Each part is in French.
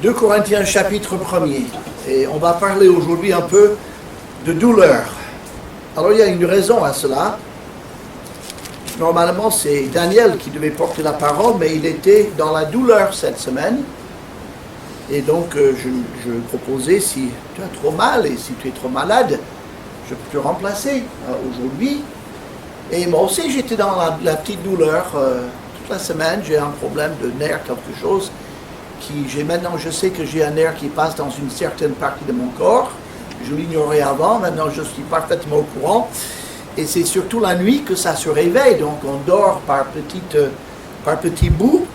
2 Corinthiens chapitre 1er. Et on va parler aujourd'hui un peu de douleur. Alors il y a une raison à cela. Normalement c'est Daniel qui devait porter la parole, mais il était dans la douleur cette semaine. Et donc je proposais, si tu as trop mal et si tu es trop malade, je peux te remplacer aujourd'hui. Et moi aussi j'étais dans la petite douleur toute la semaine. J'ai un problème de nerf, quelque chose. Maintenant, je sais que j'ai un nerf qui passe dans une certaine partie de mon corps. Je l'ignorais avant, maintenant je suis parfaitement au courant. Et c'est surtout la nuit que ça se réveille, donc on dort par petits bouts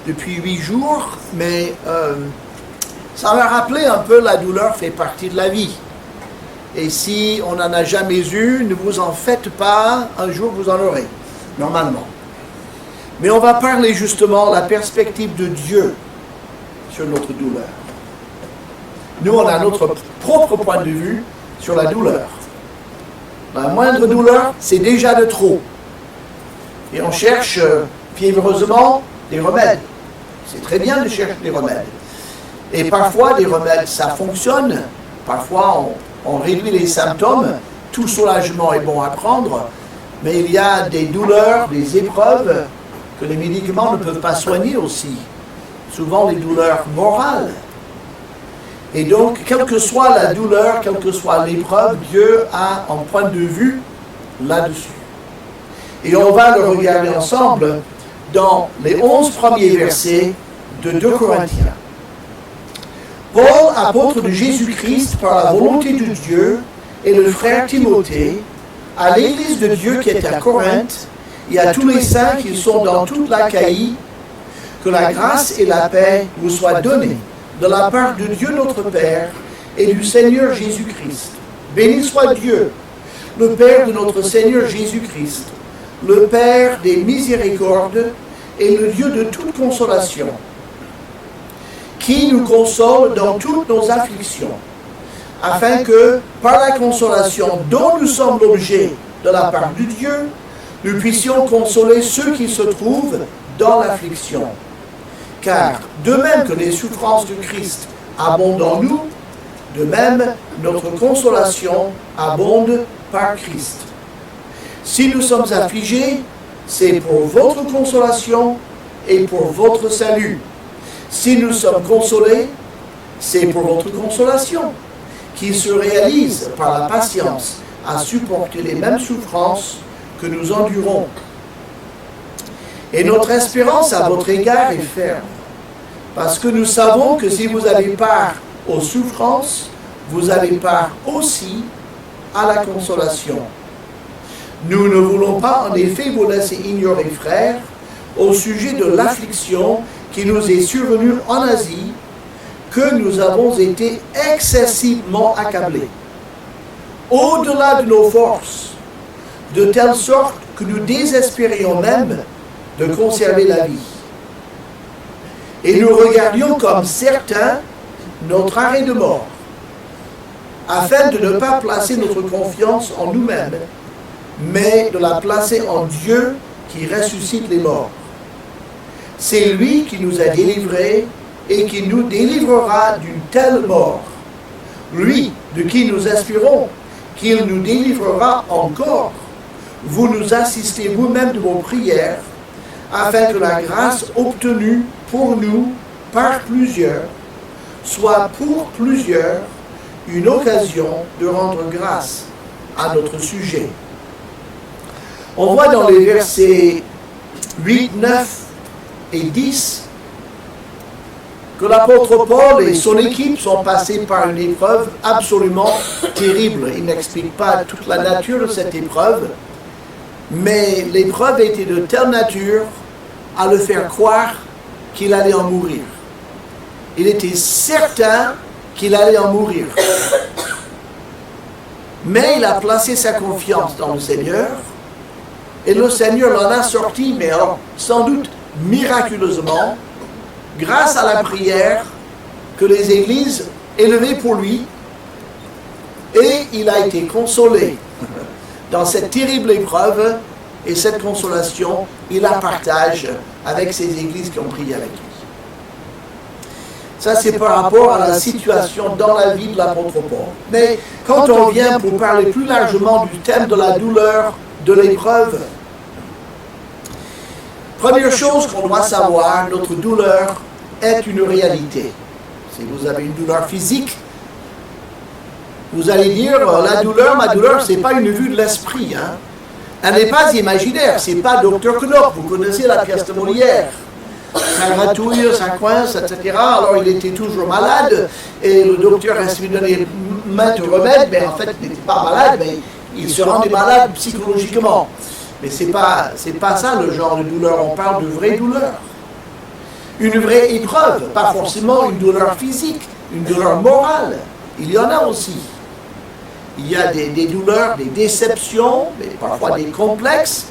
depuis 8 jours. Mais ça m'a rappelé un peu la douleur fait partie de la vie. Et si on n'en a jamais eu, ne vous en faites pas, un jour vous en aurez, normalement. Mais on va parler justement de la perspective de Dieu sur notre douleur. Nous, on a notre propre point de vue sur la douleur. La moindre douleur, c'est déjà de trop. Et on cherche fiévreusement des remèdes. C'est très bien de chercher des remèdes. Et parfois, des remèdes, ça fonctionne. Parfois, on réduit les symptômes. Tout soulagement est bon à prendre. Mais il y a des douleurs, des épreuves que les médicaments ne peuvent pas soigner aussi. Souvent des douleurs morales. Et donc, quelle que soit la douleur, quelle que soit l'épreuve, Dieu a un point de vue là-dessus. Et on va le regarder ensemble dans les 11 premiers versets de 2 Corinthiens. Paul, apôtre de Jésus-Christ par la volonté de Dieu, et le frère Timothée, à l'Église de Dieu qui est à Corinthe, et à tous les saints qui sont dans toute l'Achaïe, que la grâce et la paix vous soient données de la part de Dieu notre Père et du Seigneur Jésus-Christ. Béni soit Dieu, le Père de notre Seigneur Jésus-Christ, le Père des miséricordes et le Dieu de toute consolation, qui nous console dans toutes nos afflictions, afin que, par la consolation dont nous sommes l'objet de la part de Dieu, nous puissions consoler ceux qui se trouvent dans l'affliction. Car, de même que les souffrances de Christ abondent en nous, de même notre consolation abonde par Christ. Si nous sommes affligés, c'est pour votre consolation et pour votre salut. Si nous sommes consolés, c'est pour votre consolation, qui se réalise par la patience à supporter les mêmes souffrances que nous endurons. Et notre espérance à votre égard est ferme, parce que nous savons que si vous avez part aux souffrances, vous avez part aussi à la consolation. Nous ne voulons pas en effet vous laisser ignorer, frères, au sujet de l'affliction qui nous est survenue en Asie, que nous avons été excessivement accablés, au-delà de nos forces, de telle sorte que nous désespérions même de conserver la vie. Et nous regardions comme certains notre arrêt de mort, afin de ne pas placer notre confiance en nous-mêmes, mais de la placer en Dieu qui ressuscite les morts. C'est lui qui nous a délivrés et qui nous délivrera d'une telle mort. Lui, de qui nous espérons qu'il nous délivrera encore. Vous nous assistez vous-même de vos prières, afin que la grâce obtenue pour nous par plusieurs soit pour plusieurs une occasion de rendre grâce à notre sujet. On voit dans les versets 8, 9 et 10 que l'apôtre Paul et son équipe sont passés par une épreuve absolument terrible. Il n'explique pas toute la nature de cette épreuve, mais l'épreuve était de telle nature à le faire croire qu'il allait en mourir. Il était certain qu'il allait en mourir. Mais il a placé sa confiance dans le Seigneur, et le Seigneur l'en a sorti, mais alors, sans doute miraculeusement, grâce à la prière que les églises élevaient pour lui, et il a été consolé dans cette terrible épreuve, et cette consolation, il la partage avec ces églises qui ont prié avec lui. Ça, c'est par rapport à la situation dans la vie de l'apôtre Paul. Mais quand on vient pour parler plus largement du thème de la douleur, de l'épreuve, première chose qu'on doit savoir, notre douleur est une réalité. Si vous avez une douleur physique, vous allez dire, la douleur, ma douleur, ce n'est pas une vue de l'esprit. Hein. Elle n'est pas imaginaire, ce n'est pas Dr. Knopf, vous connaissez la pièce de Molière. Ça gratouille, ça coince, etc. Alors il était toujours malade, et le docteur a essayé de donner maintes remèdes, mais en fait il n'était pas malade, mais il se rendait malade psychologiquement. Mais c'est pas ça le genre de douleur, on parle de vraie douleur. Une vraie épreuve, pas forcément une douleur physique, une douleur morale. Il y en a aussi. Il y a des douleurs, des déceptions, mais parfois des complexes.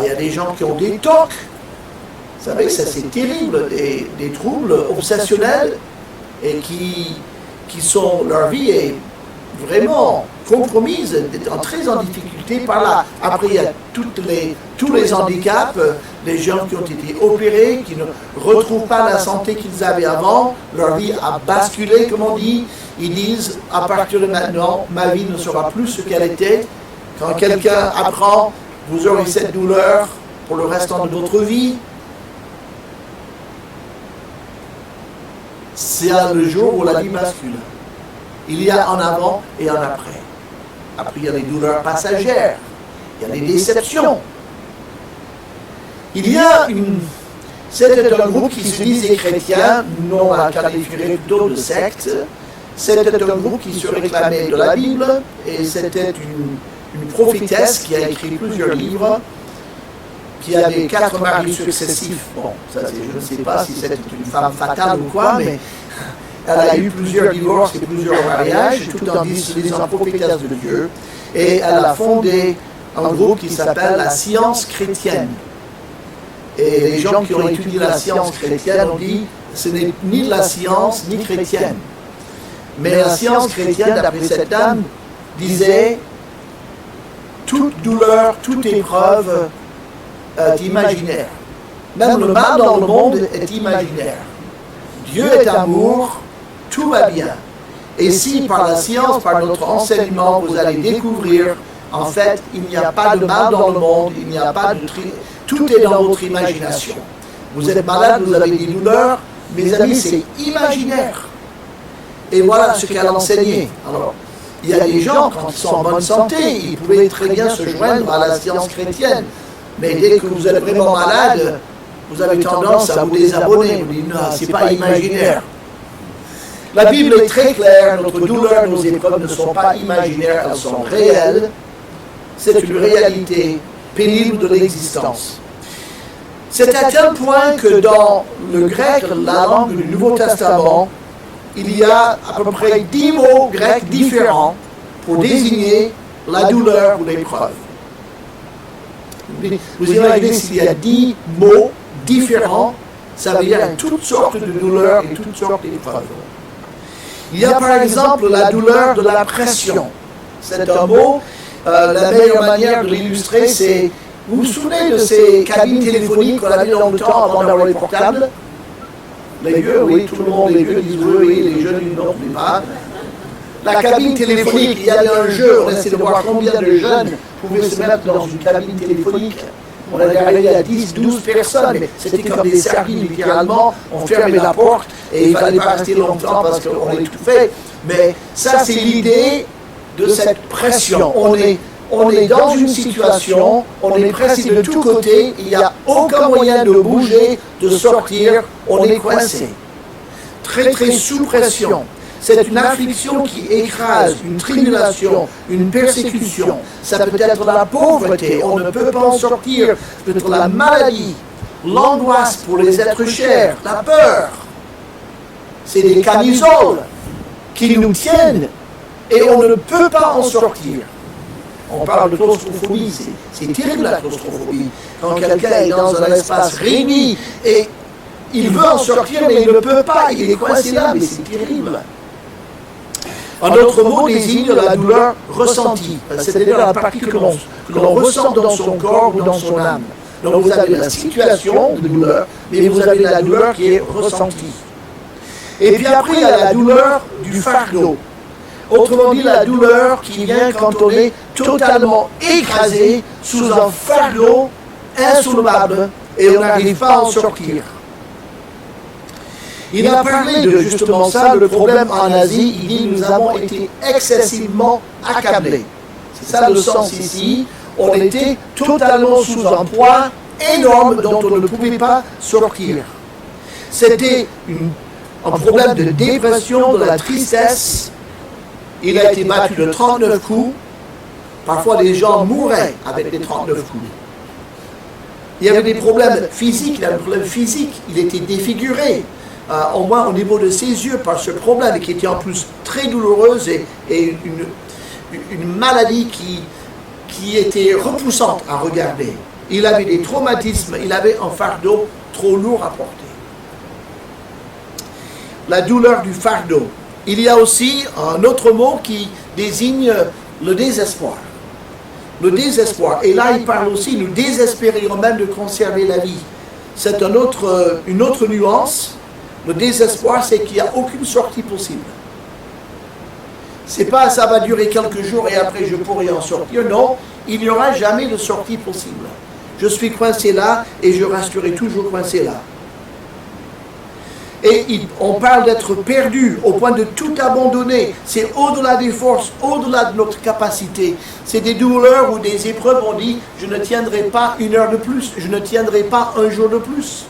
Il y a des gens qui ont des tocs. Vous savez, ça c'est terrible, des troubles obsessionnels et qui sont, leur vie est vraiment compromise, très en difficulté par là. Après, il y a tous les handicaps, les gens qui ont été opérés, qui ne retrouvent pas la santé qu'ils avaient avant, leur vie a basculé, comme on dit. Ils disent, à partir de maintenant, ma vie ne sera plus ce qu'elle était. Quand quelqu'un apprend, vous aurez cette douleur pour le restant de votre vie, c'est le jour où la vie bascule. Il y a en avant et en après. Après, il y a les douleurs passagères. Il y a les déceptions. Il y a c'était un groupe qui se disait chrétien, nous on la qualifierait plutôt de secte. C'était un groupe qui se réclamait de la Bible, et c'était une prophétesse qui a écrit plusieurs livres, qui avait 4 maris successifs. Bon, ça, je ne sais pas si c'était une femme fatale ou quoi, mais elle a eu plusieurs divorces et plusieurs mariages, tout en disant prophétesse de Dieu. Et elle a fondé un groupe qui s'appelle la science chrétienne. Et les gens qui ont étudié la science chrétienne ont dit ce n'est ni de la science ni chrétienne. Mais la science chrétienne, d'après cette dame, disait toute douleur, toute épreuve est imaginaire. Même le mal dans le monde est imaginaire. Dieu est amour, tout va bien. Et si par la science, par notre enseignement, vous allez découvrir, en fait, il n'y a pas de mal dans le monde, il n'y a pas de tout est dans votre imagination. Vous êtes malade, vous avez des douleurs, mes amis, c'est imaginaire. Et voilà ce qu'elle enseignait. Alors, il y a des gens, quand ils sont en bonne santé, ils pouvaient très bien se joindre à la science chrétienne. Mais dès que vous êtes vraiment malade, vous avez tendance à vous désabonner. Vous dites, non, c'est pas imaginaire. La Bible est très claire, notre douleur, nos épreuves ne sont pas imaginaires, elles sont réelles. C'est une réalité pénible de l'existence. C'est à tel point que dans le grec, la langue du Nouveau Testament, il y a à peu près 10 mots grecs différents pour désigner la douleur ou l'épreuve. Vous imaginez s'il y a 10 mots différents, ça veut dire toutes sortes de douleurs et toutes sortes d'épreuves. Il y a par exemple la douleur de la pression. C'est un mot, la meilleure manière de l'illustrer, c'est, vous vous souvenez de ces cabines téléphoniques qu'on avait dans le temps avant d'avoir les portables? Les vieux, oui, tout le monde, les vieux disent oui, oui, les jeunes, non plus pas. La cabine téléphonique, il y avait un jeu, on essaie de voir combien de jeunes pouvaient se mettre dans une cabine téléphonique. On avait arrivé à 10, 12 personnes, mais c'était comme des sardines, littéralement. On fermait la porte et il ne fallait pas rester longtemps parce qu'on étouffait. Mais ça, c'est l'idée de cette pression. On est dans une situation, on est pressé de tous côtés, il n'y a aucun moyen de bouger, de sortir, on est coincé. Très très sous pression. C'est une affliction qui écrase, une tribulation, une persécution. Ça peut être la pauvreté, on ne peut pas en sortir. Ça peut être la maladie, l'angoisse pour les êtres chers, la peur. C'est des camisoles qui nous tiennent et on ne peut pas en sortir. On parle de claustrophobie, c'est terrible la claustrophobie. Quand quelqu'un est dans un espace réuni et il veut en sortir mais il ne peut pas, il est coincé là, mais c'est terrible. Un autre mot désigne la douleur ressentie, c'est-à-dire la partie que l'on ressent dans son corps ou dans son âme. Donc vous avez la situation de douleur, mais vous avez la douleur qui est ressentie. Et puis après, il y a la douleur du fardeau. Autrement dit, la douleur qui vient quand on est totalement écrasé sous un fardeau insoulevable et on n'arrive pas à en sortir. Il a parlé de justement ça, le problème en Asie. Il dit nous avons été excessivement accablés. C'est ça le sens ici. On était totalement sous un poids énorme dont on ne pouvait pas sortir. C'était un problème de dépression, de la tristesse. Il a été battu de 39 coups. Parfois, les gens mouraient avec les 39 coups. Il y avait des problèmes physiques. Il avait des problèmes physiques. Il était défiguré. Au moins au niveau de ses yeux, par ce problème qui était en plus très douloureuse et une maladie qui était repoussante à regarder. Il avait des traumatismes, il avait un fardeau trop lourd à porter. La douleur du fardeau. Il y a aussi un autre mot qui désigne le désespoir. Le désespoir. Et là, il parle aussi, nous désespérions même de conserver la vie. C'est une autre nuance. Le désespoir, c'est qu'il n'y a aucune sortie possible. C'est pas ça va durer quelques jours et après je pourrai en sortir. Non, il n'y aura jamais de sortie possible. Je suis coincé là et je resterai toujours coincé là. Et on parle d'être perdu au point de tout abandonner. C'est au-delà des forces, au-delà de notre capacité. C'est des douleurs ou des épreuves, on dit, je ne tiendrai pas une heure de plus, je ne tiendrai pas un jour de plus.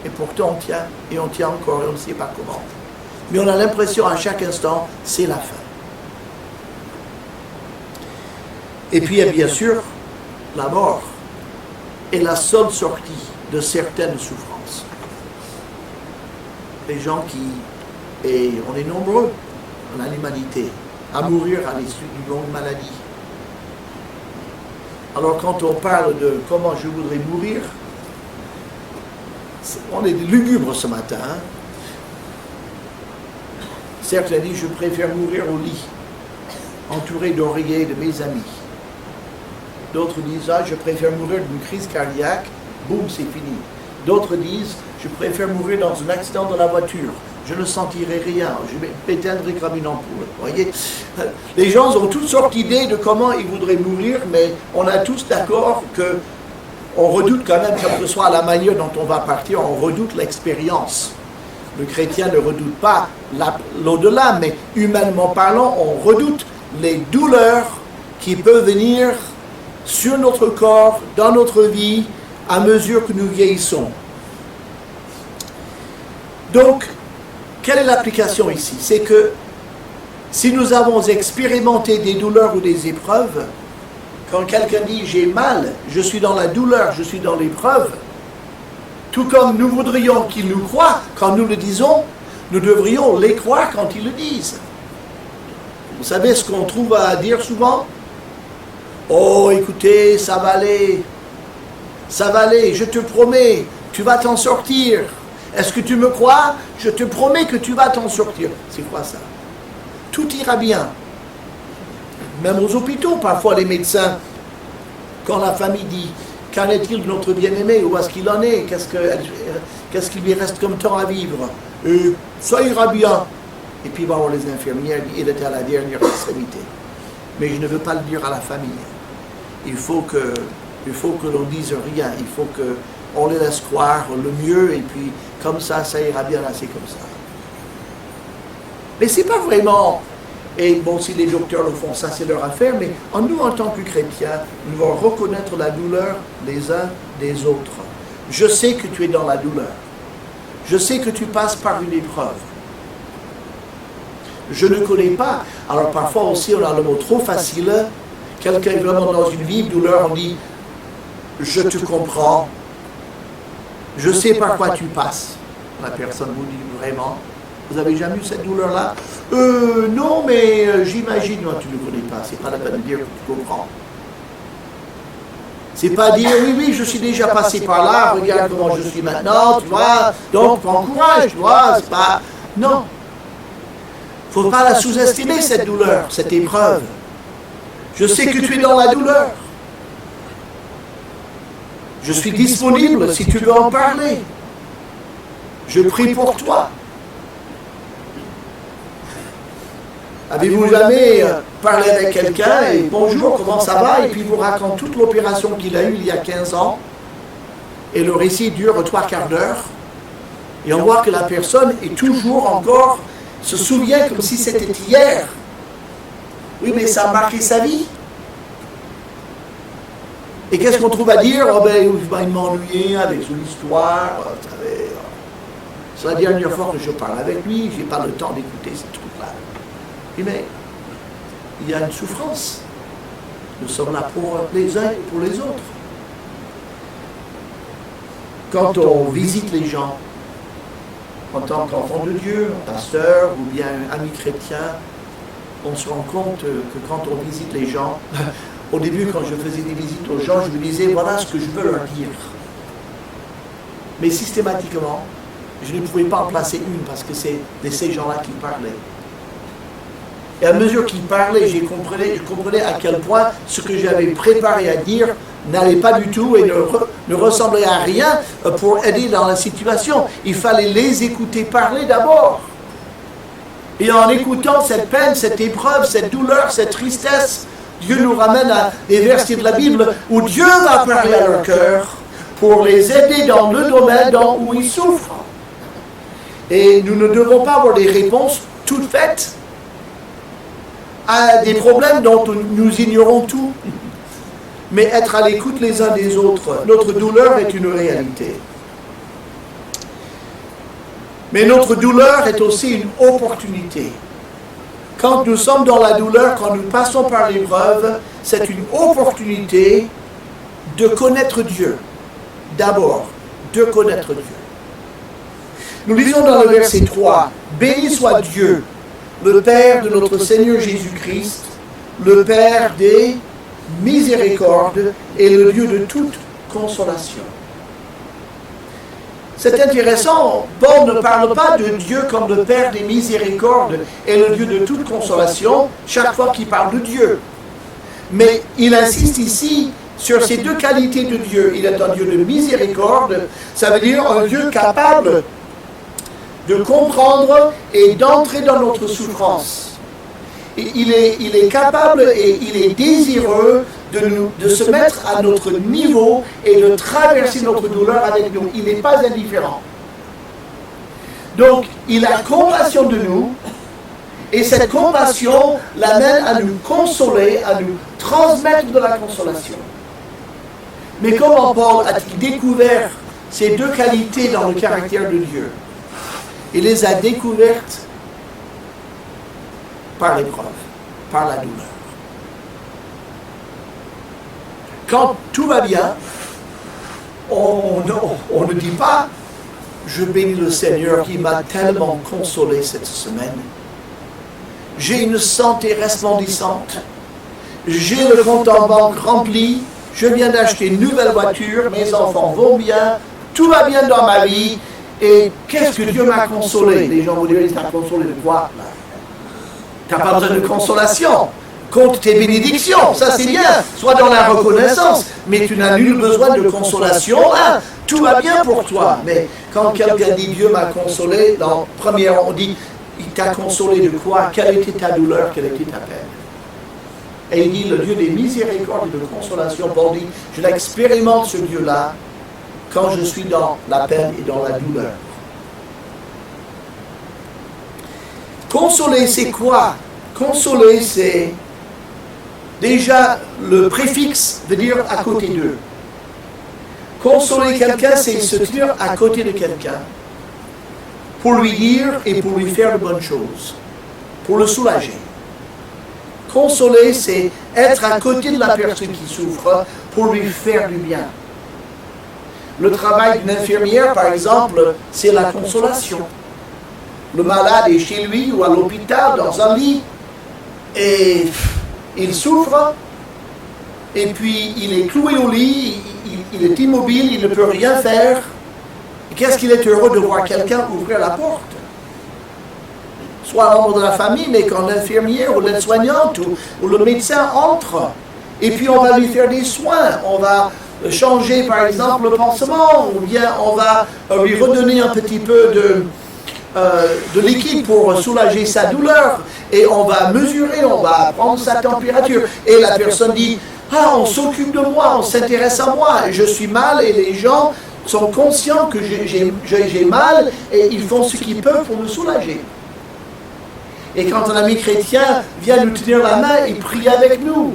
Et pourtant on tient, et on tient encore, et on ne sait pas comment. Mais on a l'impression à chaque instant, c'est la fin. Et puis il y a bien sûr la mort est la seule sortie de certaines souffrances. Les gens et on est nombreux dans l'humanité à mourir à l'issue d'une longue maladie. Alors quand on parle de comment je voudrais mourir, on est lugubre ce matin. Hein? Certains disent je préfère mourir au lit, entouré d'oreillers de mes amis. D'autres disent je préfère mourir d'une crise cardiaque, boum, c'est fini. D'autres disent je préfère mourir dans un accident de la voiture, je ne sentirai rien, je m'éteindrai comme une ampoule. Voyez, les gens ont toutes sortes d'idées de comment ils voudraient mourir, mais on est tous d'accord que on redoute quand même, quelle que soit la manière dont on va partir, on redoute l'expérience. Le chrétien ne redoute pas l'au-delà, mais humainement parlant, on redoute les douleurs qui peuvent venir sur notre corps, dans notre vie, à mesure que nous vieillissons. Donc, quelle est l'application ici? C'est que si nous avons expérimenté des douleurs ou des épreuves, quand quelqu'un dit « j'ai mal, je suis dans la douleur, je suis dans l'épreuve », tout comme nous voudrions qu'ils nous croient quand nous le disons, nous devrions les croire quand ils le disent. Vous savez ce qu'on trouve à dire souvent? « Oh, écoutez, ça va aller, je te promets, tu vas t'en sortir. Est-ce que tu me crois? Je te promets que tu vas t'en sortir. » C'est quoi ça? Tout ira bien. Même aux hôpitaux, parfois les médecins, quand la famille dit « Qu'en est-il de notre bien-aimé? Où est-ce qu'il en est? Qu'est-ce qu'il lui reste comme temps à vivre? Ça ira bien. » Et puis il va voir les infirmières, il était à la dernière extrémité. Mais je ne veux pas le dire à la famille. Il faut que l'on dise rien. Il faut qu'on les laisse croire le mieux et puis comme ça ira bien, c'est comme ça. Mais c'est pas vraiment... Et bon, si les docteurs le font, ça c'est leur affaire, mais nous, en tant que chrétiens, nous devons reconnaître la douleur des uns des autres. Je sais que tu es dans la douleur. Je sais que tu passes par une épreuve. Je ne connais pas. Alors parfois aussi, on a le mot trop facile. Quelqu'un est vraiment dans une vive douleur, on dit « Je te comprends. Je sais par quoi tu passes. » La personne vous dit vraiment. Vous avez jamais eu cette douleur-là? Non, mais j'imagine. Non, tu ne connais pas. C'est pas la peine de dire que tu comprends. C'est pas dire, oui, je suis déjà passé par là, regarde comment je suis maintenant, tu vois, donc prends courage, tu vois, c'est pas... Non. Il ne faut pas la sous-estimer, cette douleur, cette épreuve. Je sais que tu es dans la douleur. Je suis disponible si tu veux en parler. Je prie pour toi. Avez-vous jamais parlé avec quelqu'un et bonjour, comment ça va? Et puis il vous raconte toute l'opération qu'il a eue il y a 15 ans. Et le récit dure 3/4 d'heure. Et on voit que la personne est toujours encore, se souvient comme si c'était hier. Oui, mais ça a marqué sa vie. Et qu'est-ce qu'on trouve à dire? Oh ben, il m'a ennuyé avec son histoire. Vous savez, c'est la dernière fois que je parle avec lui, je n'ai pas le temps d'écouter ces trucs-là. Oui, mais il y a une souffrance. Nous sommes là pour les uns et pour les autres. Quand on visite les gens, en tant qu'enfant de Dieu, pasteur ou bien ami chrétien, on se rend compte que quand on visite les gens, au début quand je faisais des visites aux gens, je me disais voilà ce que je veux leur dire. Mais systématiquement, je ne pouvais pas en placer une parce que c'est de ces gens-là qui parlaient. Et à mesure qu'ils parlaient, je comprenais à quel point ce que j'avais préparé à dire n'allait pas du tout et ne ressemblait à rien pour aider dans la situation. Il fallait les écouter parler d'abord. Et en écoutant cette peine, cette épreuve, cette douleur, cette tristesse, Dieu nous ramène à des versets de la Bible où Dieu va parler à leur cœur pour les aider dans le domaine où ils souffrent. Et nous ne devons pas avoir des réponses toutes faites à des problèmes dont nous ignorons tout, mais être à l'écoute les uns des autres. Notre douleur est une réalité. Mais notre douleur est aussi une opportunité. Quand nous sommes dans la douleur, quand nous passons par l'épreuve, c'est une opportunité de connaître Dieu. D'abord, de connaître Dieu. Nous lisons dans le verset 3, « Béni soit Dieu, le Père de notre Seigneur Jésus-Christ, le Père des miséricordes et le Dieu de toute consolation. » C'est intéressant, Paul ne parle pas de Dieu comme le Père des miséricordes et le Dieu de toute consolation chaque fois qu'il parle de Dieu. Mais il insiste ici sur ces deux qualités de Dieu. Il est un Dieu de miséricorde, ça veut dire un Dieu capable de comprendre et d'entrer dans notre souffrance. Et il est capable et il est désireux de se mettre à notre niveau et de traverser notre douleur avec nous. Il n'est pas indifférent. Donc, il a compassion de nous et cette compassion l'amène à nous consoler, à nous transmettre de la consolation. Mais comment Paul a-t-il découvert ces deux qualités dans le caractère de Dieu? Il les a découvertes par l'épreuve, par la douleur. Quand tout va bien, on ne dit pas « Je bénis le Seigneur qui m'a tellement consolé cette semaine. J'ai une santé resplendissante. J'ai le compte en banque rempli. Je viens d'acheter une nouvelle voiture. Mes enfants vont bien. Tout va bien dans ma vie. Et qu'est-ce que Dieu m'a consolé ?» Les gens vous diront « T'as consolé de quoi ?» Tu n'as pas besoin de consolation. Compte tes bénédictions, ça c'est bien. Sois dans la reconnaissance. Mais tu n'as nul besoin de consolation. Hein? Tout va bien pour toi. Mais quand quelqu'un dit Dieu m'a consolé, dans première on dit il t'a consolé de quoi? Quelle était ta douleur? Quelle était ta peine? Et il dit le Dieu des miséricordes et de consolation. Paul dit je l'expérimente ce Dieu-là quand je suis dans la peine et dans la douleur. Consoler, c'est quoi? Consoler, c'est déjà le préfixe veut dire à côté d'eux. Consoler quelqu'un, c'est se tenir à côté de quelqu'un pour lui dire et pour lui faire de bonnes choses, pour le soulager. Consoler, c'est être à côté de la personne qui souffre pour lui faire du bien. Le travail d'une infirmière, par exemple, c'est la consolation. Le malade est chez lui ou à l'hôpital, dans un lit, et il souffre, et puis il est cloué au lit, il est immobile, il ne peut rien faire. Qu'est-ce qu'il est heureux de voir quelqu'un ouvrir la porte? Soit un membre de la famille, mais quand l'infirmière ou l'aide-soignante ou le médecin entre, et puis on va lui faire des soins, on va changer par exemple le pansement, ou bien on va lui redonner un petit peu de liquide pour soulager sa douleur, et on va mesurer, on va prendre sa température, et la personne dit « Ah, on s'occupe de moi, on s'intéresse à moi, je suis mal », et les gens sont conscients que j'ai mal, et ils font ce qu'ils peuvent pour me soulager. Et quand un ami chrétien vient nous tenir la main, il prie avec nous.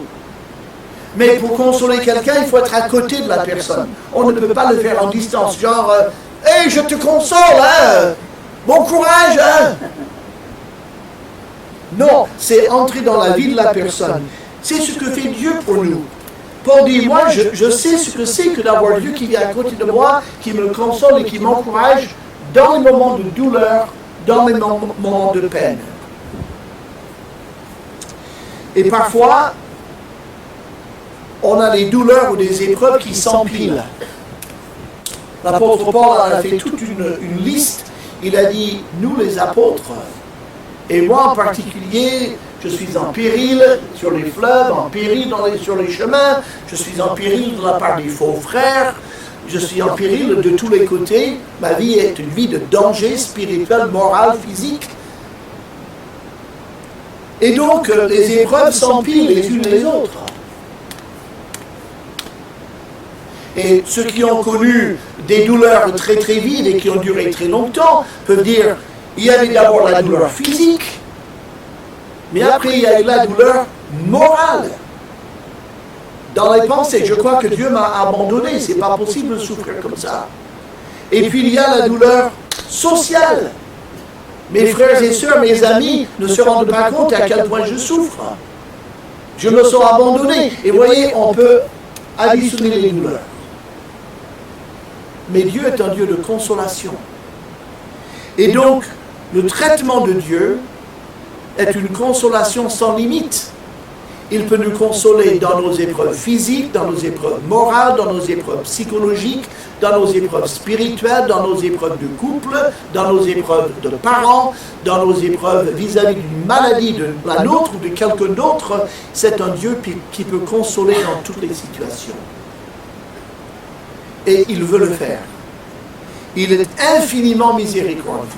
Mais pour consoler quelqu'un, il faut être à côté de la personne. On ne peut pas le faire en distance, genre « Hey, je te console, hein! Bon courage, hein! » Non, c'est entrer dans la vie de la personne. C'est ce que fait Dieu pour nous. Paul dit, moi, je sais ce que c'est que d'avoir Dieu qui vient à côté de moi, qui me console et qui m'encourage dans les moments de douleur, dans les moments de peine. Et parfois, on a des douleurs ou des épreuves qui s'empilent. L'apôtre Paul a fait toute une liste. Il a dit, nous les apôtres, et moi en particulier, je suis en péril sur les fleuves, en péril sur les chemins, je suis en péril de la part des faux frères, je suis en péril de tous les côtés. Ma vie est une vie de danger spirituel, moral, physique. Et donc, les épreuves s'empilent les unes les autres. Et ceux qui ont connu des douleurs très très vives et qui ont duré très longtemps peuvent dire, il y avait d'abord la douleur physique, mais après il y a eu la douleur morale. Dans les pensées, je crois que Dieu m'a abandonné, c'est pas possible de souffrir comme ça. Et puis il y a la douleur sociale. Mes frères et sœurs, mes amis ne se rendent pas compte à quel point je souffre. Je me sens abandonné. Et vous voyez, on peut additionner les douleurs. Mais Dieu est un Dieu de consolation. Et donc, le traitement de Dieu est une consolation sans limite. Il peut nous consoler dans nos épreuves physiques, dans nos épreuves morales, dans nos épreuves psychologiques, dans nos épreuves spirituelles, dans nos épreuves de couple, dans nos épreuves de parents, dans nos épreuves vis-à-vis d'une maladie de la nôtre ou de quelqu'un d'autre. C'est un Dieu qui peut consoler dans toutes les situations. Et il veut le faire. Il est infiniment miséricordieux.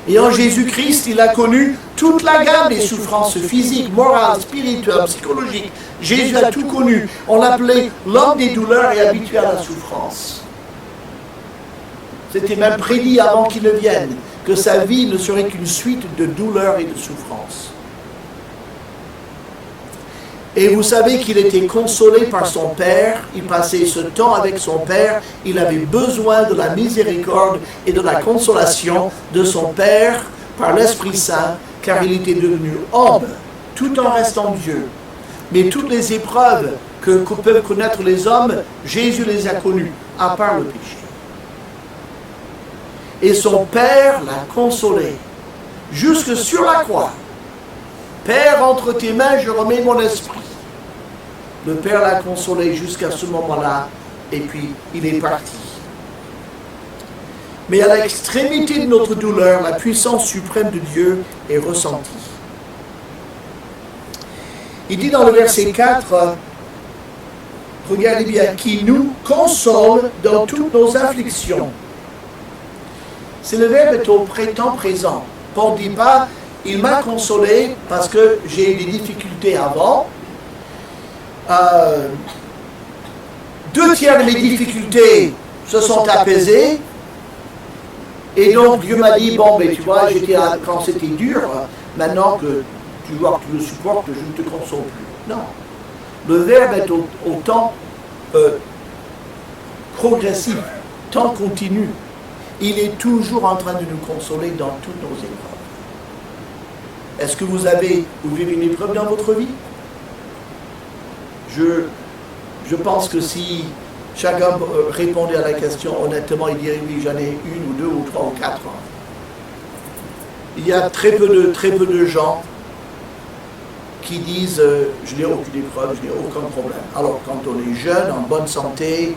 Et en Jésus-Christ, il a connu toute la gamme des souffrances physiques, morales, spirituelles, psychologiques. Jésus a tout connu. On l'appelait l'homme des douleurs et habitué à la souffrance. C'était même prédit avant qu'il ne vienne, que sa vie ne serait qu'une suite de douleurs et de souffrances. Et vous savez qu'il était consolé par son Père, il passait ce temps avec son Père, il avait besoin de la miséricorde et de la consolation de son Père par l'Esprit Saint, car il était devenu homme, tout en restant Dieu. Mais toutes les épreuves que peuvent connaître les hommes, Jésus les a connues, à part le péché. Et son Père l'a consolé, jusque sur la croix. Père, entre tes mains, je remets mon esprit. Le Père l'a consolé jusqu'à ce moment-là, et puis il est parti. Mais à l'extrémité de notre douleur, la puissance suprême de Dieu est ressentie. Il dit dans le verset 4, regardez bien, qui nous console dans toutes nos afflictions. C'est le verbe est au temps présent. Paul ne dit pas, il m'a consolé parce que j'ai eu des difficultés avant. 2/3 de mes difficultés se sont apaisées. Et donc Dieu m'a dit, bon, mais tu vois, j'étais là quand c'était dur, maintenant que tu vois que tu le supportes, je ne te console plus. Non. Le verbe est au temps progressif, temps continu. Il est toujours en train de nous consoler dans toutes nos épreuves. Est-ce que vous vivez une épreuve dans votre vie? Je pense que si chacun répondait à la question honnêtement, il dirait oui, j'en ai 1 ou 2 ou 3 ou 4 ans. Il y a très peu de gens qui disent je n'ai aucune épreuve, je n'ai aucun problème. Alors quand on est jeune, en bonne santé,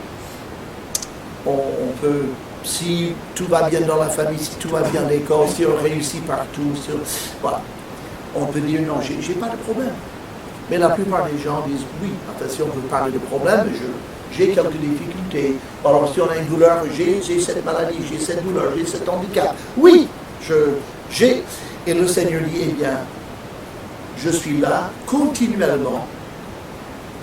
on peut, si tout va bien dans la famille, si tout va bien à l'école, si on réussit partout, voilà, on peut dire non, j'ai pas de problème. Mais la plupart des gens disent oui, enfin, si on peut parler de problème, j'ai quelques difficultés. Alors si on a une douleur, j'ai cette maladie, j'ai cette douleur, j'ai cet handicap. Oui, j'ai. Et le Seigneur dit, eh bien, je suis là continuellement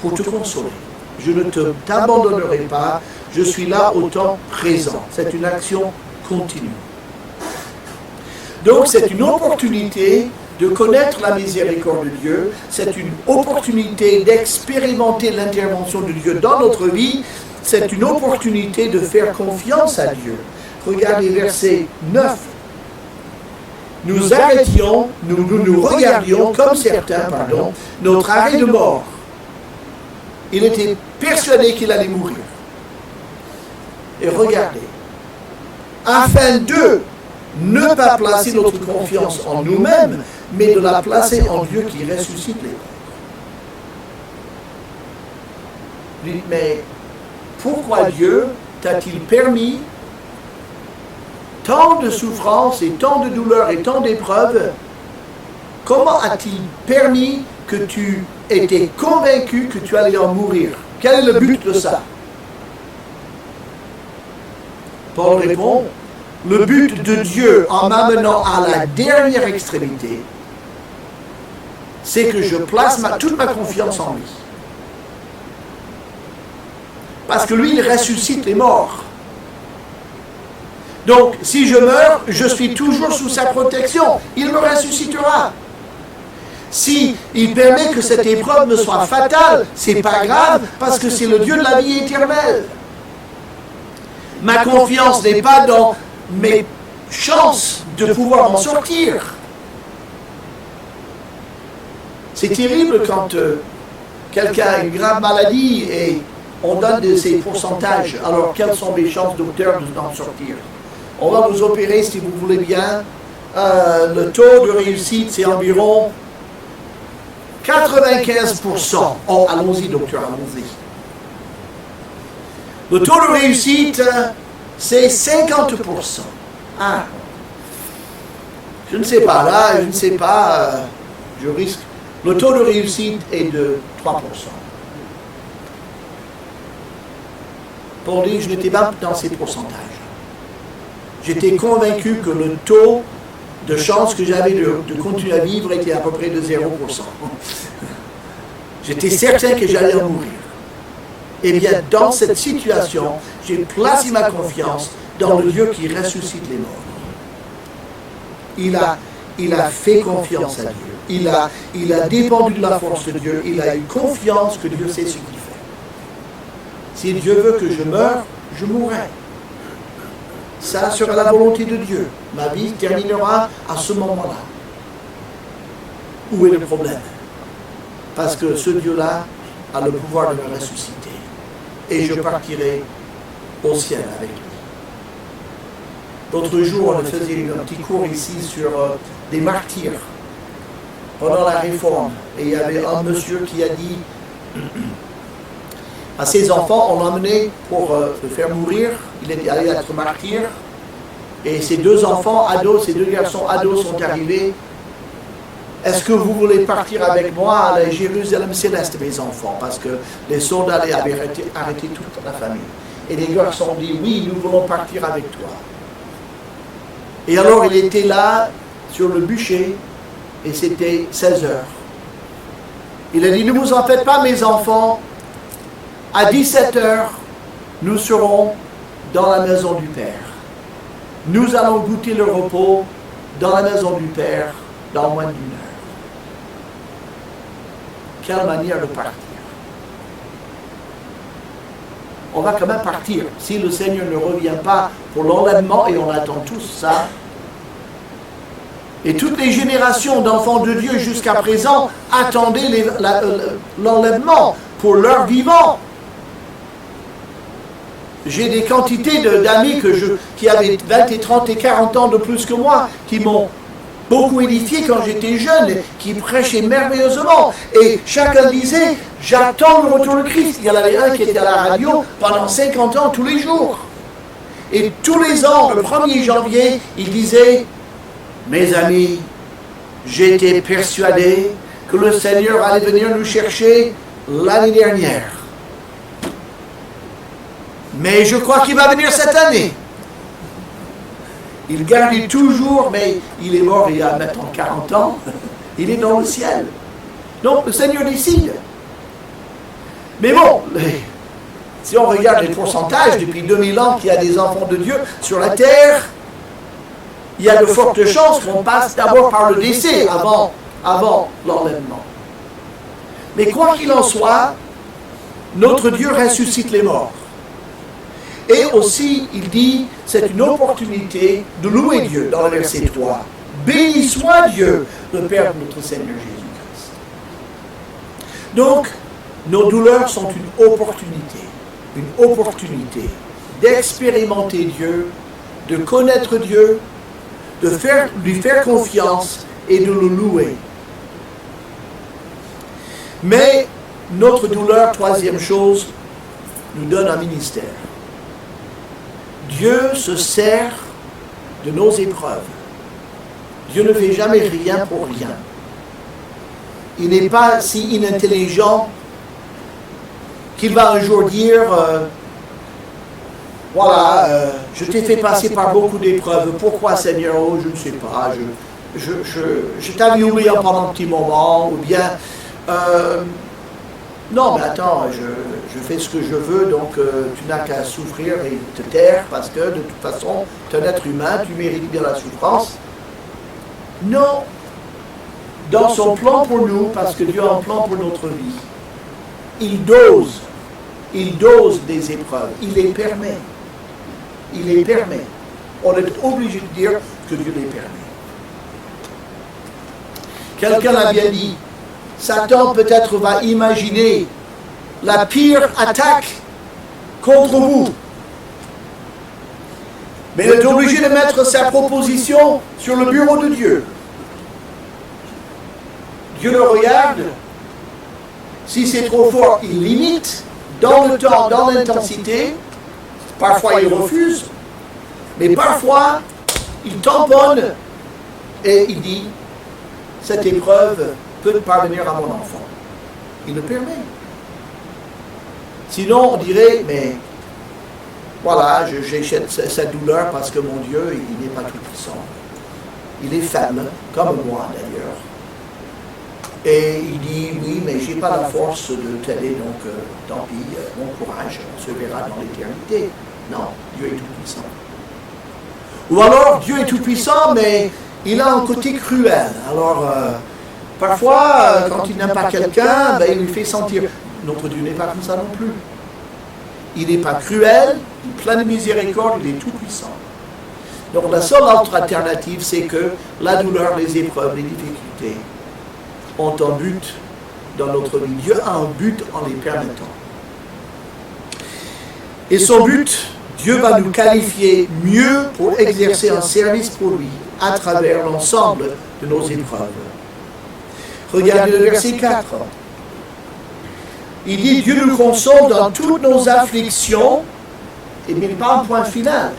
pour te consoler. Je ne t'abandonnerai pas, je suis là au temps présent. C'est une action continue. Donc c'est une opportunité de connaître la miséricorde de Dieu, c'est une opportunité d'expérimenter l'intervention de Dieu dans notre vie, c'est une opportunité de faire confiance à Dieu. Regardez verset 9. Nous regardions comme certains, notre arrêt de mort. Il était persuadé qu'il allait mourir. Et regardez, afin de ne pas placer notre confiance en nous-mêmes, mais de la placer en Dieu qui ressuscite les morts. Dites, mais pourquoi Dieu t'a-t-il permis tant de souffrances et tant de douleurs et tant d'épreuves? Comment a-t-il permis que tu étais convaincu que tu allais en mourir? Quel est le but de ça? Paul répond, le but de Dieu en m'amenant à la dernière extrémité, c'est que je place toute ma confiance en lui. Parce que lui, il ressuscite les morts. Donc, si je meurs, je suis toujours sous sa protection. Il me ressuscitera. Si il permet que cette épreuve me soit fatale, c'est pas grave, parce que c'est le Dieu de la vie éternelle. Ma confiance n'est pas dans mes chances de pouvoir m'en sortir. C'est terrible quand quelqu'un a une grave maladie et on donne ses pourcentages. Alors, quelles sont mes chances, docteur, d'en sortir? On va vous opérer si vous voulez bien. Le taux de réussite, c'est environ 95%. Oh, allons-y, docteur, allons-y. Le taux de réussite, c'est 50%. Ah. Je ne sais pas, là, je ne sais pas, je risque. Le taux de réussite est de 3%. Pour dire, je n'étais pas dans ces pourcentages. J'étais convaincu que le taux de chance que j'avais de continuer à vivre était à peu près de 0%. J'étais certain que j'allais en mourir. Eh bien, dans cette situation, j'ai placé ma confiance dans le Dieu qui ressuscite les morts. Il a fait confiance à Dieu. Il a dépendu de la force de Dieu. Il a eu confiance que Dieu sait ce qu'il fait. Si Dieu veut que je meure, je mourrai. Ça sera la volonté de Dieu. Ma vie terminera à ce moment-là. Où est le problème? Parce que ce Dieu-là a le pouvoir de me ressusciter. Et je partirai au ciel avec lui. L'autre jour, on faisait un petit cours ici sur des martyrs pendant la Réforme. Et il y avait un monsieur qui a dit à ses enfants, on l'a emmené pour le faire mourir. Il était allé être martyr. Et ses deux enfants ados, ces deux garçons ados sont arrivés. Est-ce que vous voulez partir avec moi à la Jérusalem céleste, mes enfants? Parce que les soldats avaient arrêté toute la famille. Et les garçons ont dit, oui, nous voulons partir avec toi. Et alors il était là, sur le bûcher, et c'était 16 heures. Il a dit, ne vous en faites pas, mes enfants. À 17 heures, nous serons dans la maison du Père. Nous allons goûter le repos dans la maison du Père dans moins d'une heure. Quelle manière de partir. On va quand même partir. Si le Seigneur ne revient pas pour l'enlèvement, et on attend tous ça, et toutes les générations d'enfants de Dieu jusqu'à présent attendaient l'enlèvement pour leur vivant. J'ai des quantités d'amis qui avaient 20 et 30 et 40 ans de plus que moi, qui m'ont beaucoup édifié quand j'étais jeune, qui prêchaient merveilleusement. Et chacun disait, j'attends le retour de Christ. Il y en avait un qui était à la radio pendant 50 ans tous les jours. Et tous les ans, le 1er janvier, il disait, mes amis, j'étais persuadé que le Seigneur allait venir nous chercher l'année dernière. mais je crois qu'il va venir cette année. Il gardait toujours, mais il est mort il y a maintenant 40 ans, il est dans le ciel. Donc le Seigneur décide. Mais bon, si on regarde les pourcentages, depuis 2000 ans qu'il y a des enfants de Dieu sur la terre, il y a de fortes chances qu'on passe d'abord par le décès avant l'enlèvement. Mais quoi qu'il en soit, notre Dieu ressuscite les morts. Et aussi, il dit, c'est une opportunité de louer Dieu dans le verset 3. Béni soit Dieu, le Père de notre Seigneur Jésus-Christ. Donc, nos douleurs sont une opportunité d'expérimenter Dieu, de connaître Dieu, de lui faire confiance et de le louer. Mais notre douleur, troisième chose, nous donne un ministère. Dieu se sert de nos épreuves. Dieu ne fait jamais rien pour rien. Il n'est pas si inintelligent qu'il va un jour dire je t'ai fait passer par beaucoup d'épreuves. Pourquoi, Seigneur? Oh, je ne sais pas. Je t'avais oublié pendant un petit moment. Ou bien, non, mais attends, je fais ce que je veux, donc tu n'as qu'à souffrir et te taire, parce que de toute façon, tu es un être humain, tu mérites bien la souffrance. Non. Dans son plan pour nous, parce que Dieu a un plan pour notre vie, il dose des épreuves, il les permet. On est obligé de dire que Dieu les permet. Quelqu'un l'a bien dit, Satan peut-être va imaginer la pire attaque contre vous. Mais il est obligé de mettre sa proposition sur le bureau de Dieu. Dieu le regarde. Si c'est trop fort, il limite dans le temps, dans l'intensité. Parfois, il refuse. Mais parfois, il tamponne et il dit, cette épreuve peut parvenir à mon enfant. Il le permet. Sinon, on dirait, mais voilà, j'achète cette douleur parce que mon Dieu, il n'est pas tout puissant. Il est faible, comme moi d'ailleurs. Et il dit, oui, mais je n'ai pas la force de t'aider, donc tant pis, bon courage, on se verra dans l'éternité. Non, Dieu est tout puissant. Ou alors, Dieu est tout puissant, mais il a un côté cruel. Alors, parfois, quand il n'aime pas quelqu'un, il lui fait sentir. Notre Dieu n'est pas comme ça non plus. Il n'est pas cruel, il est plein de miséricorde, il est tout puissant. Donc la seule autre alternative, c'est que la douleur, les épreuves, les difficultés ont un but dans notre vie. Dieu a un but en les permettant. Et son but, Dieu va nous qualifier mieux pour exercer un service pour lui à travers l'ensemble de nos épreuves. Regardez le verset 4. Il dit, Dieu nous console dans toutes nos afflictions, et il ne met pas un point final.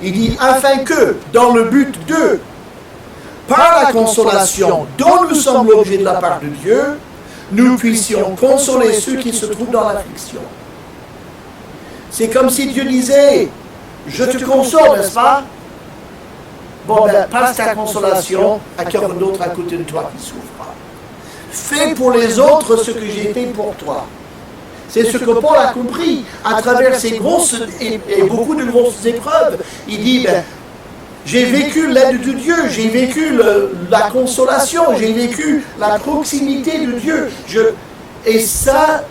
Il dit, afin que, dans le but de, par la consolation dont nous sommes l'objet de la part de Dieu, nous puissions consoler ceux qui se trouvent dans l'affliction. C'est comme si Dieu disait, je te console, n'est-ce pas? Bon, passe ta consolation à quelqu'un d'autre à côté de toi qui souffre. Fais pour les autres ce que j'ai fait pour toi. C'est ce que Paul a compris à travers ces grosses et beaucoup de grosses épreuves. Il dit, j'ai vécu l'aide de Dieu, j'ai vécu la consolation, j'ai vécu la proximité de Dieu. Et ça,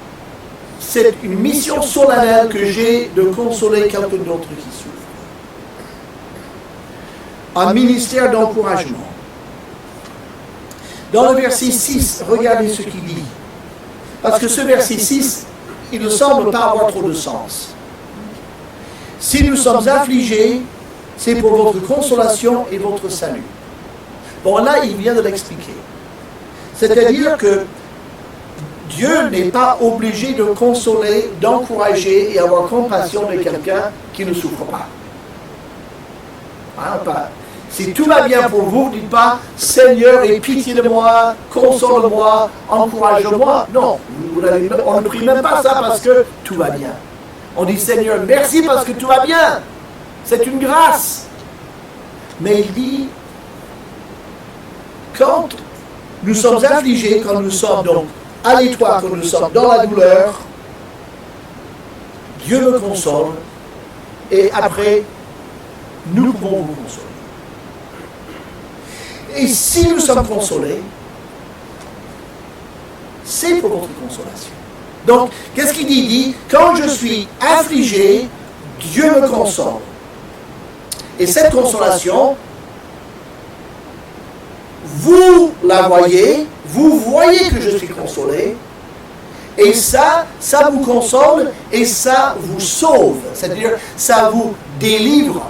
c'est une mission solennelle que j'ai de consoler quelqu'un d'autre qui souffre. Un ministère d'encouragement. Dans le verset 6, regardez ce qu'il dit. Parce que ce verset 6, il ne semble pas avoir trop de sens. Si nous sommes affligés, c'est pour votre consolation et votre salut. Bon, là, il vient de l'expliquer. C'est-à-dire que Dieu n'est pas obligé de consoler, d'encourager et avoir compassion de quelqu'un qui ne souffre pas. Si tout va bien pour vous, dites pas « Seigneur, aie pitié de moi, console-moi, encourage-moi ». Non, on ne prie même pas ça parce que tout va bien. On dit Seigneur, merci parce que tout va bien. C'est une grâce. Mais il dit, quand nous sommes affligés, quand nous sommes donc à l'étroit, quand nous sommes dans la douleur, Dieu me console et après, nous pouvons vous consoler. Et si nous sommes consolés, c'est pour votre consolation. Donc, qu'est-ce qu'il dit? Il dit, quand je suis affligé, Dieu me console. Et cette consolation, vous la voyez, vous voyez que je suis consolé, et ça vous console, et ça vous sauve, c'est-à-dire, ça vous délivre.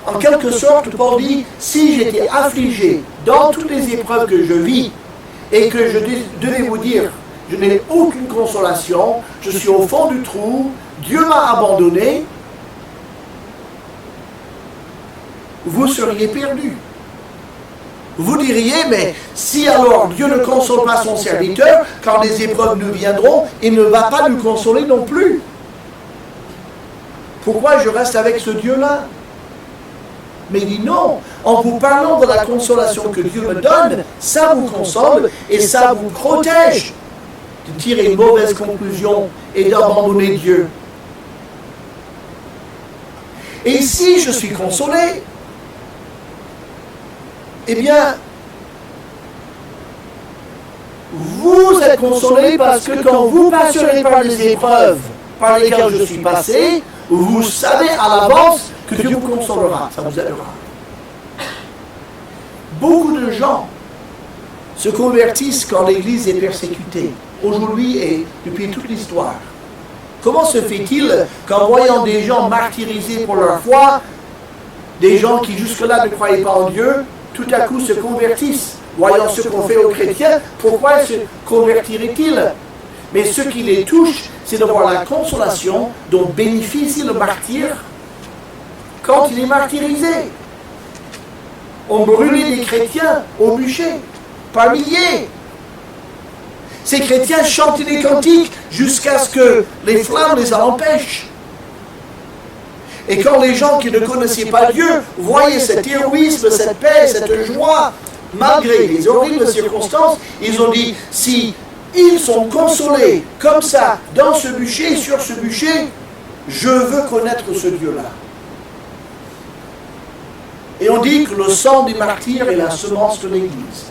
En quelque sorte, Paul dit, si j'étais affligé dans toutes les épreuves que je vis, et que je devais vous dire, je n'ai aucune consolation, je suis au fond du trou, Dieu m'a abandonné, vous seriez perdu. Vous diriez, mais si alors Dieu ne console pas son serviteur, quand les épreuves nous viendront, il ne va pas nous consoler non plus. Pourquoi je reste avec ce Dieu-là? Mais il dit non, en vous parlant de la consolation que Dieu me donne, ça vous console et ça vous protège de tirer une mauvaise conclusion et d'abandonner Dieu. Et si je suis consolé, eh bien, vous êtes consolé parce que quand vous passerez par les épreuves par lesquelles je suis passé, vous savez à l'avance que Dieu vous consolera, ça vous aidera. Beaucoup de gens se convertissent quand l'Église est persécutée, aujourd'hui et depuis toute l'histoire. Comment se fait-il qu'en voyant des gens martyrisés pour leur foi, des gens qui jusque-là ne croyaient pas en Dieu, tout à coup se convertissent, voyant ce qu'on fait aux chrétiens, pourquoi se convertiraient-ils? Mais ce qui les touche, c'est de voir la consolation dont bénéficie le martyr quand il est martyrisé. On brûlait des chrétiens au bûcher, par milliers. Ces chrétiens chantaient des cantiques jusqu'à ce que les flammes les en empêchent. Et quand les gens qui ne connaissaient pas Dieu voyaient cet héroïsme, cette paix, cette joie, malgré les horribles circonstances, ils ont dit, si ils sont consolés comme ça, dans ce bûcher, sur ce bûcher, je veux connaître ce Dieu-là. Et on dit que le sang des martyrs est la semence de l'Église.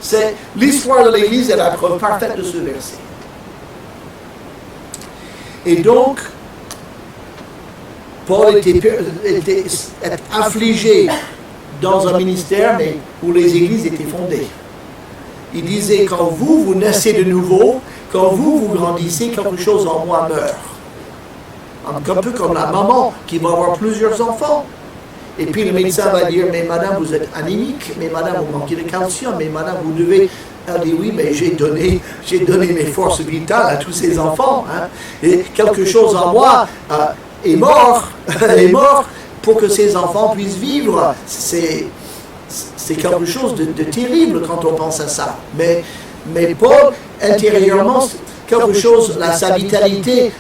C'est l'histoire de l'Église est la preuve parfaite de ce verset. Et donc, Paul était affligé dans un ministère mais où les églises étaient fondées. Il disait, quand vous naissez de nouveau, quand vous grandissez, quelque chose en moi meurt. Un peu comme la maman qui va avoir plusieurs enfants. Et puis le médecin va dire, mais madame, vous êtes anémique, mais madame, vous manquez de calcium, mais madame, vous devez... Elle dit, oui, mais j'ai donné mes forces vitales à tous ces enfants. Hein, et quelque chose en moi est mort pour que ces enfants puissent vivre. C'est quelque chose de terrible quand on pense à ça. Mais Paul, intérieurement, quelque chose, sa vitalité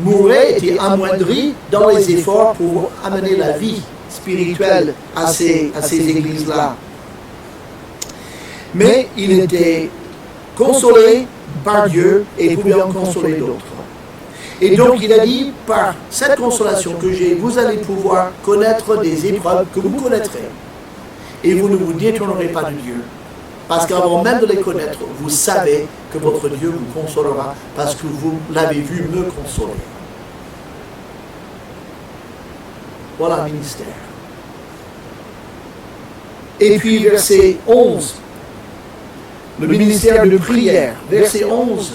mourait, était amoindrie dans les efforts pour amener la vie spirituelle à ces églises-là. Mais il était consolé par Dieu et pouvait en consoler d'autres. Et donc il a dit, par cette consolation que j'ai, vous allez pouvoir connaître des épreuves que vous connaîtrez. Et vous ne vous détournerez pas de Dieu. Parce qu'avant même de les connaître, vous savez que votre Dieu vous consolera parce que vous l'avez vu me consoler. Voilà le ministère. Et puis verset 11, le ministère de prière, verset 11,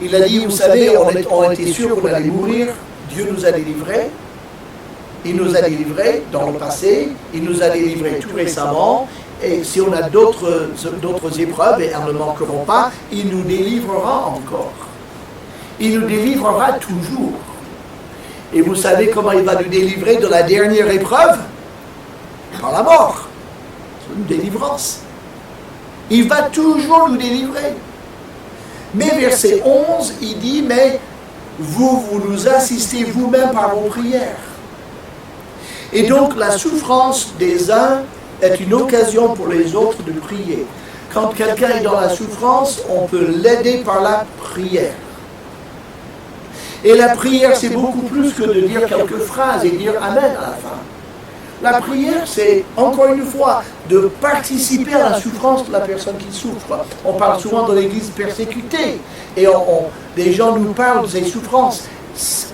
il a dit, vous savez, on était sûr qu'on allait mourir, Dieu nous a délivrés, il nous a délivrés dans le passé, il nous a délivrés tout récemment, et si on a d'autres épreuves, et elles ne manqueront pas, il nous délivrera encore. Il nous délivrera toujours. Et vous savez comment il va nous délivrer de la dernière épreuve? Par la mort. C'est une délivrance. Il va toujours nous délivrer. Mais verset 11, il dit, mais vous nous assistez vous-même par vos prières. Et donc la souffrance des uns est une occasion pour les autres de prier. Quand quelqu'un est dans la souffrance, on peut l'aider par la prière. Et la prière, c'est beaucoup plus que de dire quelques phrases et dire Amen à la fin. La prière, c'est, encore une fois, de participer à la souffrance de la personne qui souffre. On parle souvent de l'Église persécutée. Et des gens nous parlent de ces souffrances.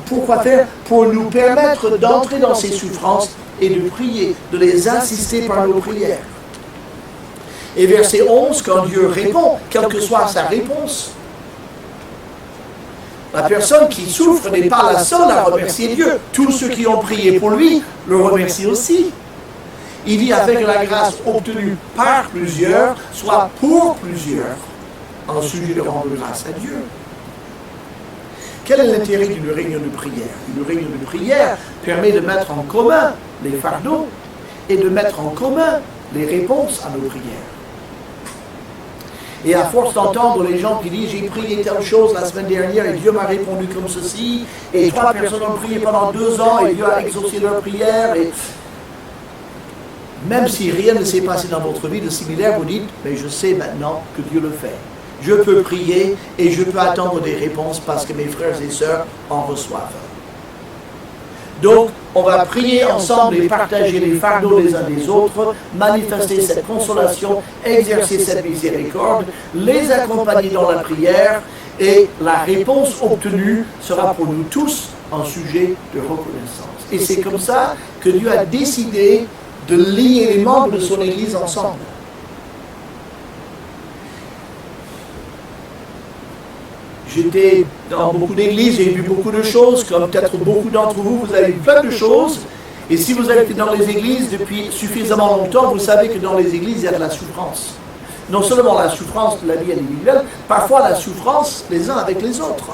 Pourquoi faire? Pour nous permettre d'entrer dans ces souffrances et de prier, de les assister par nos prières. Et verset 11, quand Dieu répond, quelle que soit sa réponse, la personne qui souffre n'est pas la seule à remercier Dieu. Tous ceux qui ont prié pour lui le remercient aussi. Il dit avec la grâce obtenue par plusieurs, soit pour plusieurs, en sujet de rendre grâce à Dieu. Quel est l'intérêt d'une réunion de prière? Une réunion de prière permet de mettre en commun les fardeaux et de mettre en commun les réponses à nos prières. Et à force d'entendre les gens qui disent « J'ai prié telle chose la semaine dernière et Dieu m'a répondu comme ceci, et 3 personnes ont prié pendant 2 ans et Dieu a exaucé leur prière. » Et même si rien ne s'est passé dans votre vie de similaire, vous dites « Mais je sais maintenant que Dieu le fait. Je peux prier et je peux attendre des réponses parce que mes frères et sœurs en reçoivent. » Donc, on va prier ensemble et partager les fardeaux les uns des autres, manifester cette consolation, exercer cette miséricorde, les accompagner dans la prière, et la réponse obtenue sera pour nous tous un sujet de reconnaissance. Et c'est comme ça que Dieu a décidé de lier les membres de son Église ensemble. J'étais dans beaucoup d'églises, j'ai vu beaucoup de choses, comme peut-être beaucoup d'entre vous, vous avez vu plein de choses. Et si vous êtes dans les églises depuis suffisamment longtemps, vous savez que dans les églises, il y a de la souffrance. Non seulement la souffrance de la vie individuelle, parfois la souffrance les uns avec les autres.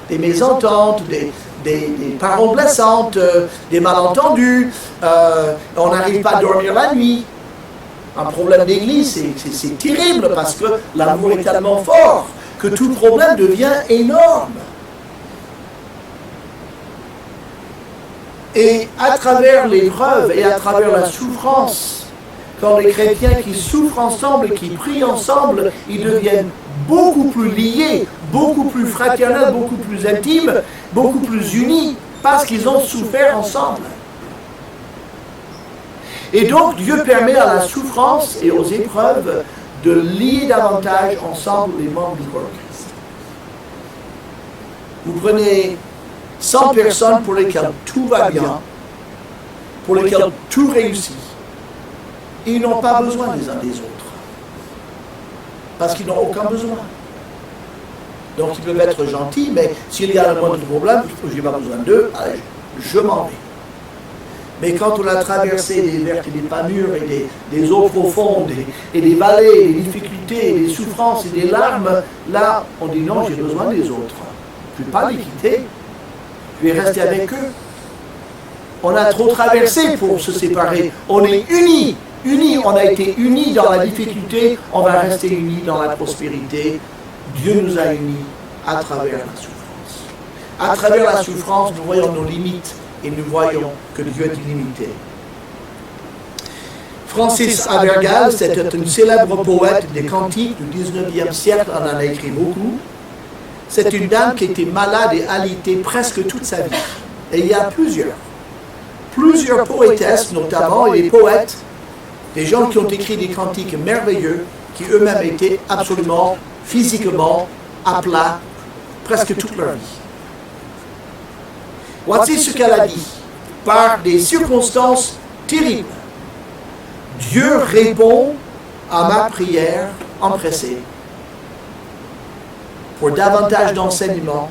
Des mésententes, des paroles blessantes, des malentendus, on n'arrive pas à dormir la nuit. Un problème d'église, c'est terrible parce que l'amour est tellement fort que tout problème devient énorme. Et à travers l'épreuve et à travers la souffrance, quand les chrétiens qui souffrent ensemble et qui prient ensemble, ils deviennent beaucoup plus liés, beaucoup plus fraternels, beaucoup plus intimes, beaucoup plus unis, parce qu'ils ont souffert ensemble. Et donc Dieu permet à la souffrance et aux épreuves de lier davantage ensemble les membres du corps de Christ. Vous prenez 100 personnes pour lesquelles tout va bien, pour lesquelles tout réussit. Et ils n'ont pas besoin les uns des autres. Parce qu'ils n'ont aucun besoin. Donc ils peuvent être gentils, mais s'il y a le moindre problème, je n'ai pas besoin d'eux, je m'en vais. Mais quand on a traversé des vertes et des pas mûres et des eaux profondes et des vallées, des difficultés, des souffrances et des larmes, là, on dit non, j'ai besoin des autres. Je ne vais pas les quitter, je vais rester avec eux. On a trop traversé pour se séparer. On est unis, on a été unis dans la difficulté, on va rester unis dans la prospérité. Dieu nous a unis à travers la souffrance. À travers la souffrance, nous voyons nos limites. Et nous voyons que Dieu est illimité. Francis Avergal, c'était un célèbre poète des cantiques du 19e siècle, on en a écrit beaucoup. C'est une dame qui était malade et alitée presque toute sa vie. Et il y a plusieurs poétesses notamment, et des poètes, des gens qui ont écrit des cantiques merveilleux, qui eux-mêmes étaient absolument, physiquement, à plat, presque toute leur vie. Voici ce qu'elle a dit, par des circonstances terribles. Dieu répond à ma prière empressée pour davantage d'enseignement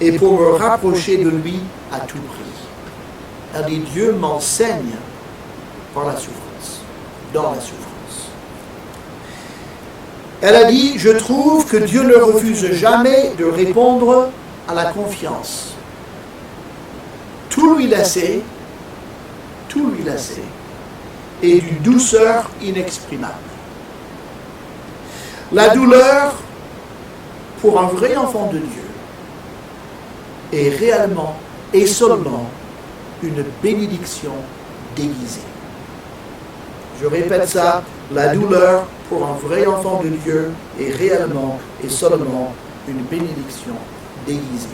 et pour me rapprocher de lui à tout prix. Elle dit, Dieu m'enseigne par la souffrance, dans la souffrance. Elle a dit, je trouve que Dieu ne refuse jamais de répondre à la confiance. Tout lui laisser, et d'une douceur inexprimable. La douleur, pour un vrai enfant de Dieu, est réellement et seulement une bénédiction déguisée. Je répète ça, la douleur pour un vrai enfant de Dieu est réellement et seulement une bénédiction déguisée.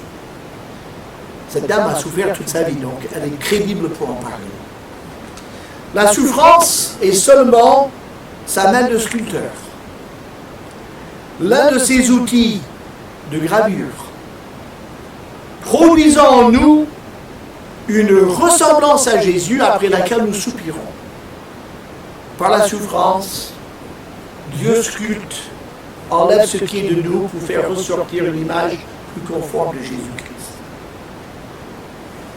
Cette dame a souffert toute sa vie, donc elle est crédible pour en parler. La souffrance est seulement sa main de sculpteur. L'un de ses outils de gravure, produisant en nous une ressemblance à Jésus après laquelle nous soupirons. Par la souffrance, Dieu sculpte, enlève ce qui est de nous pour faire ressortir une image plus conforme de Jésus-Christ.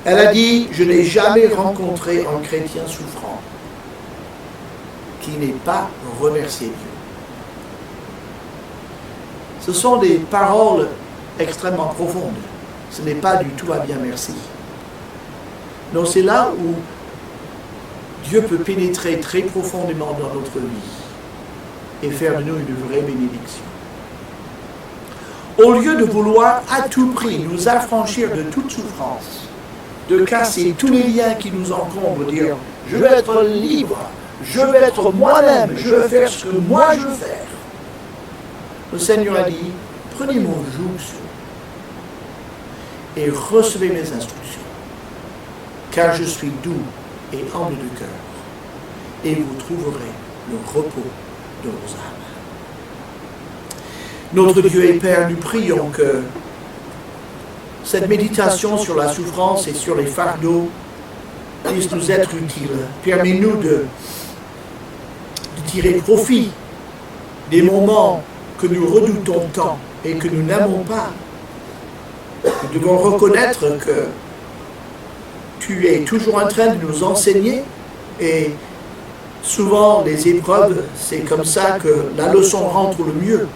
Elle a dit, je n'ai jamais rencontré un chrétien souffrant qui n'ait pas remercié Dieu. Ce sont des paroles extrêmement profondes. Ce n'est pas du tout à bien merci. Non, c'est là où Dieu peut pénétrer très profondément dans notre vie et faire de nous une vraie bénédiction. Au lieu de vouloir à tout prix nous affranchir de toute souffrance, de casser tous les liens qui nous encombrent, dire « je veux être libre, je veux être moi-même, je veux faire ce que moi je veux faire », le Seigneur a dit « prenez mon joug sur vous et recevez mes instructions, car je suis doux et humble de cœur, et vous trouverez le repos de vos âmes. » Notre Dieu et Père, nous prions que cette méditation sur la souffrance et sur les fardeaux puisse nous être utile. Permets-nous de tirer profit des moments que nous redoutons tant et que nous n'aimons pas. Nous devons reconnaître que tu es toujours en train de nous enseigner et souvent les épreuves, c'est comme ça que la leçon rentre le mieux.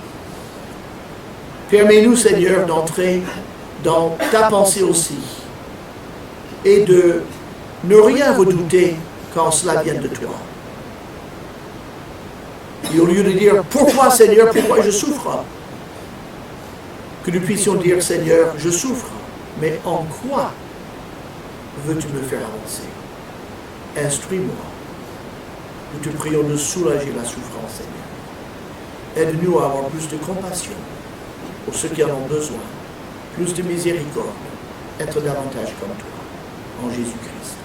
Permets-nous, Seigneur, d'entrer dans ta pensée aussi et de ne rien redouter quand cela vient de toi. Et au lieu de dire « Pourquoi, Seigneur, pourquoi je souffre ?» que nous puissions dire « Seigneur, je souffre, mais en quoi veux-tu me faire avancer? Instruis-moi. » Nous te prions de soulager la souffrance, Seigneur. Aide-nous à avoir plus de compassion pour ceux qui en ont besoin, plus de miséricorde, être davantage comme toi, en Jésus-Christ.